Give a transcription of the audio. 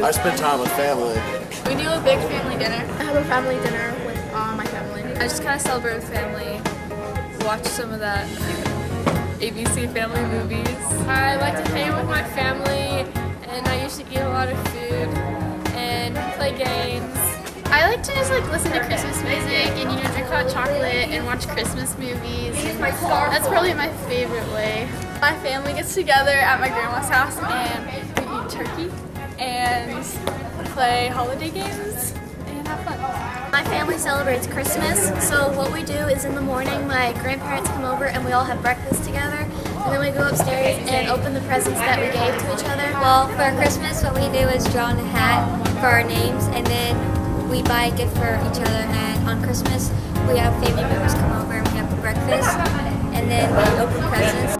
I spend time with family. We do a big family dinner. I have a family dinner with my family. I just kind of celebrate with family, watch some of that ABC family movies. I like to hang with my family, and I usually eat a lot of food and play games. I like to just listen to Christmas music and drink hot chocolate and watch Christmas movies. That's probably my favorite way. My family gets together at my grandma's house and we eat turkey and play holiday games and have fun. My family celebrates Christmas, so what we do is in the morning my grandparents come over and we all have breakfast together, and then we go upstairs and open the presents that we gave to each other. Well, for Christmas, what we do is draw on a hat for our names, and then we buy a gift for each other. And on Christmas, we have family members come over and we have breakfast, and then we open presents.